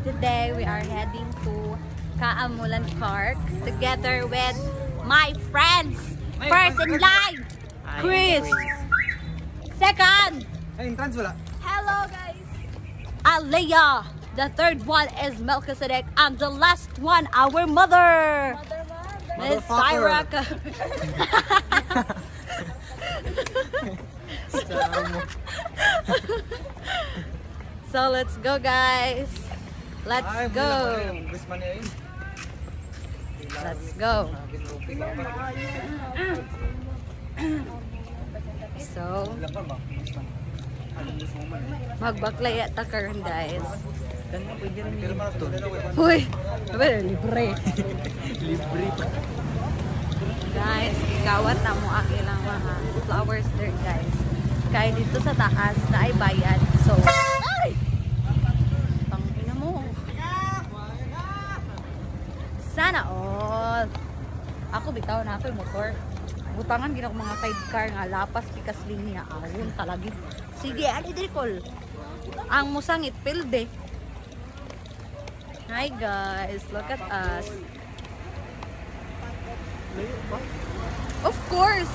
Today we are heading to Kaamulan Park together with my friends. First in line, Chris. Second, hello guys. Aliyah. The third one is Melchizedek, and the last one, our mother, Miss Cyraka. So let's go, guys. Let's go. Let's go. So, magbaklaya ta karon, guys. Uy, libre. Libre pa. Guys, ikawat na mo ang ilang mga flowers there, guys. Kaya dito sa taas na ay bayad. So, ay! Tangina mo. Sana all. Ako bitaw na ako yung motor. Butangan ginako mga sidecar nga lapas pikas linya. Ayun talagi. Sige, ali dirikol. Ang musangit pilde. Hi guys, look at us. Of course.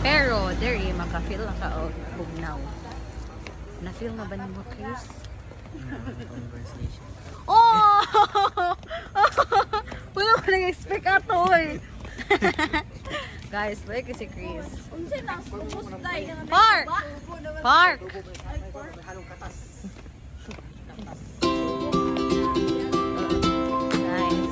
Pero dere maka-feel na ka og bugnaw. Na-feel na ba ni mo, Chris? Oh! Wala ko nag-expect ato eh. Guys, look at si Chris. Park! Park! Guys,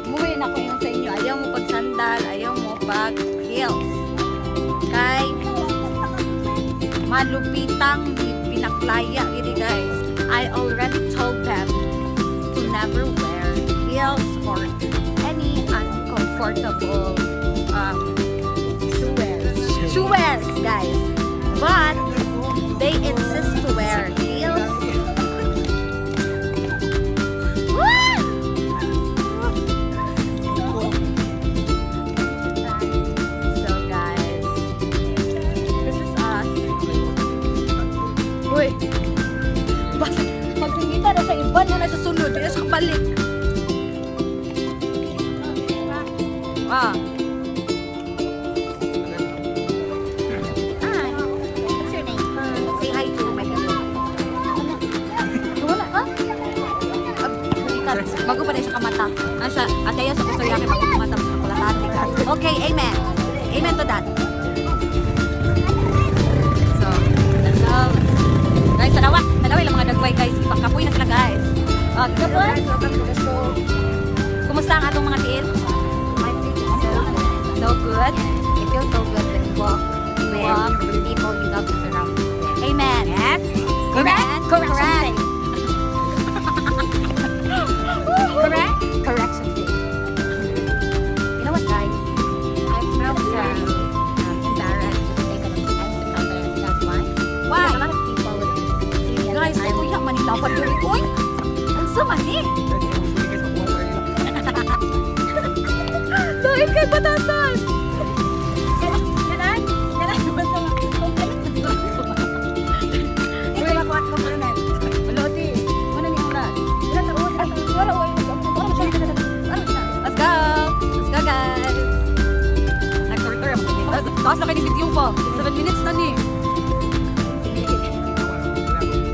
umuwi na ko yung sa inyo. Ayaw mo pag-sandal, ayaw mo pag-heels. Kay malupitang pinaklaya gini guys. I already told them to never wear heels or any uncomfortable shoes, guys. But they insist to wear heels. balik. Ah. Hi. What's your name? Say hi to my cousin. Wala ka? Bago pa rin siya kamata. Ano siya? Ataya sa gusto yaki bago kamata sa kulatan. Okay, amen. Amen to that. So, guys, tanawa yung mga dagway guys. Pagkapoy na sila guys. Good guys, welcome to the show. Kumusta ang atong mga tiil? So good. It feels so good when you walk with people you love to surround you with. Amen. Yes. Correct. Correct. Correct. Correction. You know what, guys? I'm so embarrassed to take a look at the camera. That's why. Why? A lot of people would see me. Guys, ay kuya, manila pa dito. Uy! Ang samani! So, ikay batasan! Ganan? Ganan? Ito lang kuhat compliment. Maloti. Muna ni Ulan. Let's go! Let's go, guys! Nag-tour-tour ako. Tapos na kayo ni video po. 7 minutes na ni.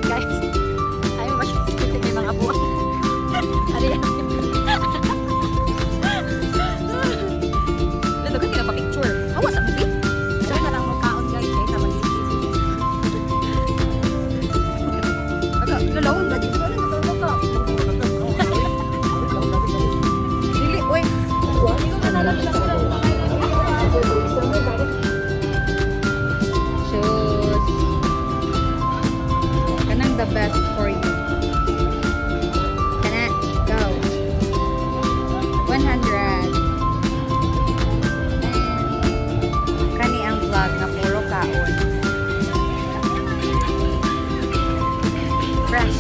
Guys, ayaw ba siya may mga buwan? Ano yan? Lalo ka nila pa-picture. Awa sa movie? Diyan na lang magkaon guys. Kaya sa mali. Lalawin ba dito? Lalawin ka. Dili, uy. Shoes. Kanang the best for you. Kana, go. 100. Kani ang vlog na puro kaon. Fresh.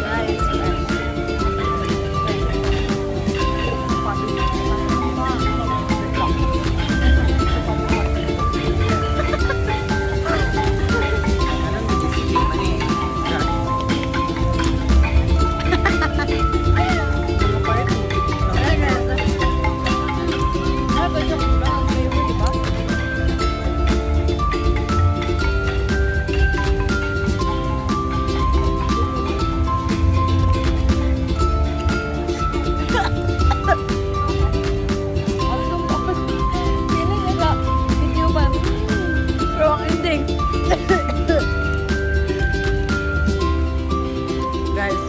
Guys, fresh. Guys,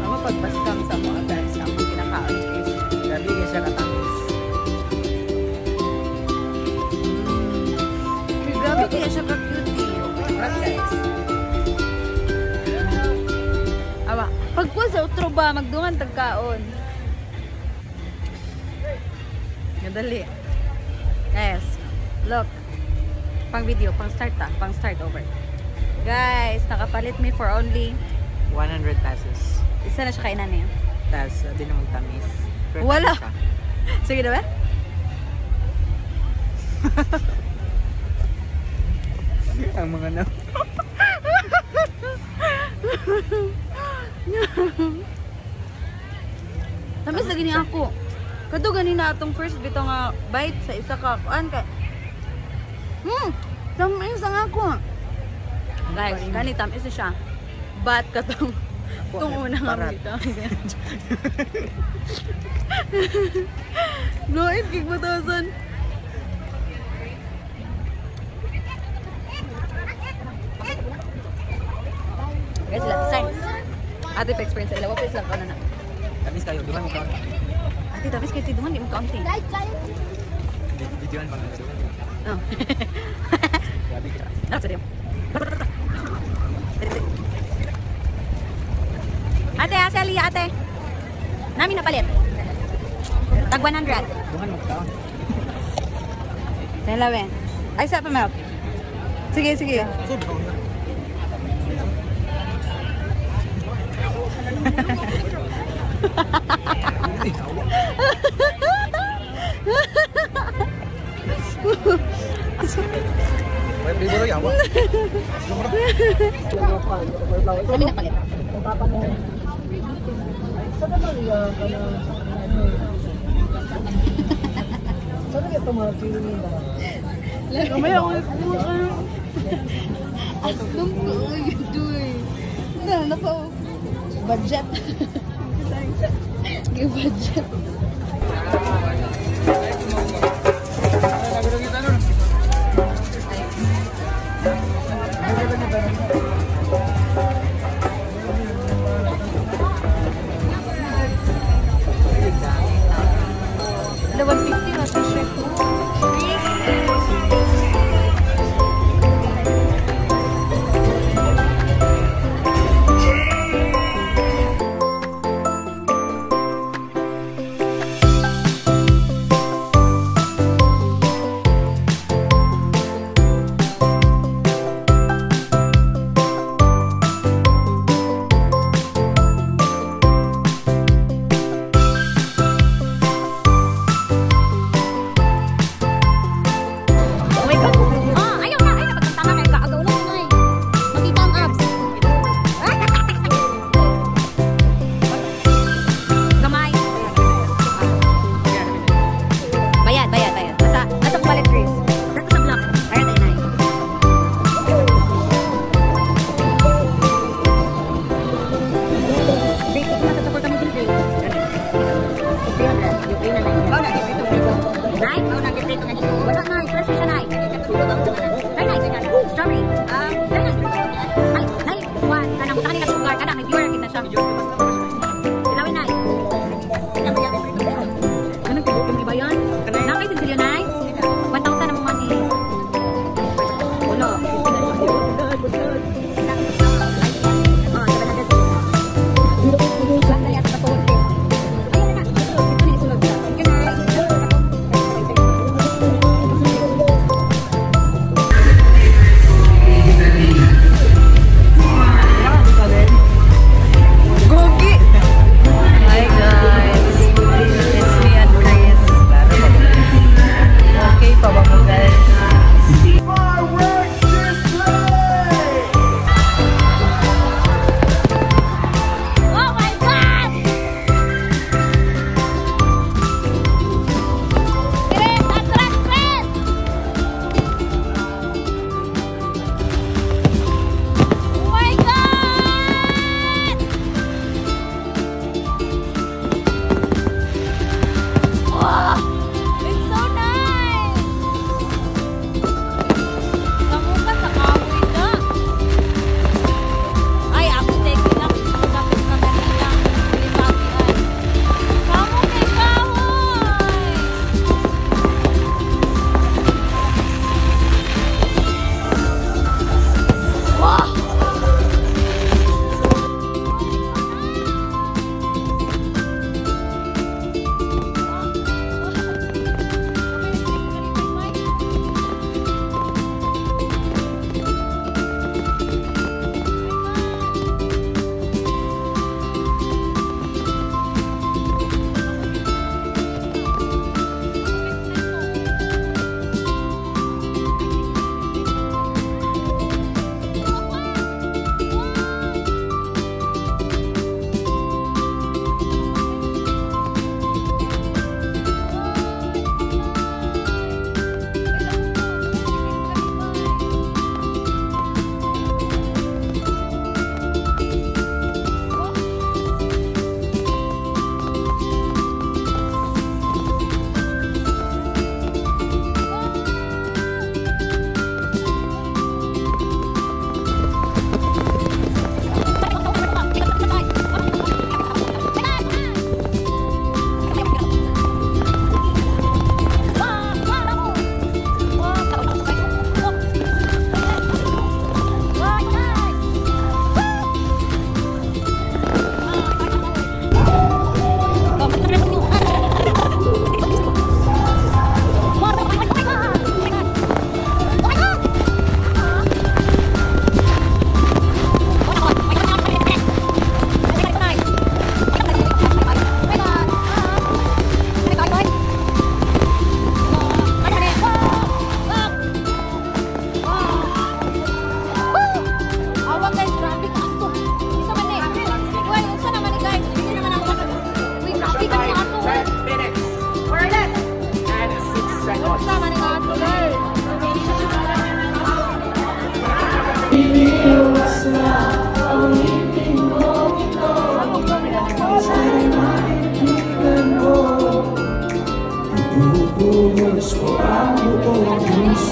ang mapagpaskam sa mga guys na akong kinakaon is grabe ka siya katamis. Grabe kaya siya ka-cutie. Right guys? Awa, pagpo sa utro ba, magdungan tagkaon. Madali. Guys, look. Pang video, pang start pang start over. Guys, nakapalit me for only 100 pesos. isa na siya kainan niya. Tapos, sabi na magtamis. Pero Wala. tamis ka. Sige na ba? Ang mga na. Tamis lagi niya ako. Kato ganina atong first bito nga bite sa isa ka kuan kay. Tamis ang ako. Guys, kani tamis na siya. But katong itong una nga Barat. bito. Noit kik batasan. Guys, sila sign. Ate pa experience sila, wapis lang ka na na. Tamis kayo, di ba mo kaon? Ate, tapos kayo tidungan, di mo kaunting. Videoan pa nga. Oh. Grabe ka. Ano sa diyo? Ate, ate, Aliyah, ate. Namin napalit. Tag 100. Bukan mo kaon. Dalawa. Ay, sa pa, Mel. Sige, sige. May primo lang yawa. Namin napalit. Kamaya ako nagkuha. Aslong ko, doy. Na pa. Budget. Give budget. Lawan 50 na t-shirt mo.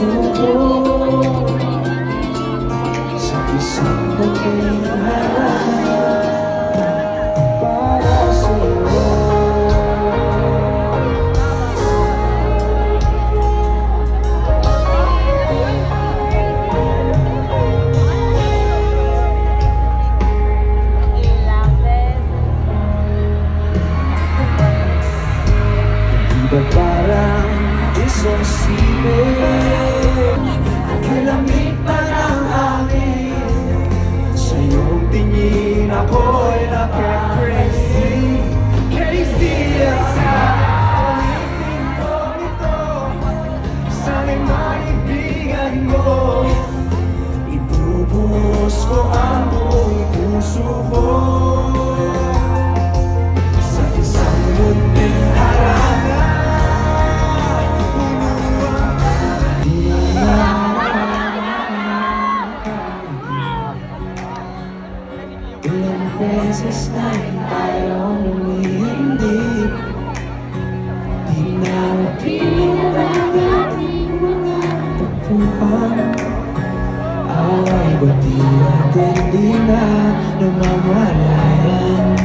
sumuko sa isang pagkailangan para sa'yo. Di ba parang isang sine? Kilamig pa ng hangin sa iyong tingin, ako'y naka-crazy. Crazy as ulitin ko nito. Sana'y maibigan mo. Ibubuhos ko ang buong puso ko sa isang munting harana. Ilang beses na tayong lumihindi, di na pinarang ating mga tagpuan. Away ba di natin di na namamalayan?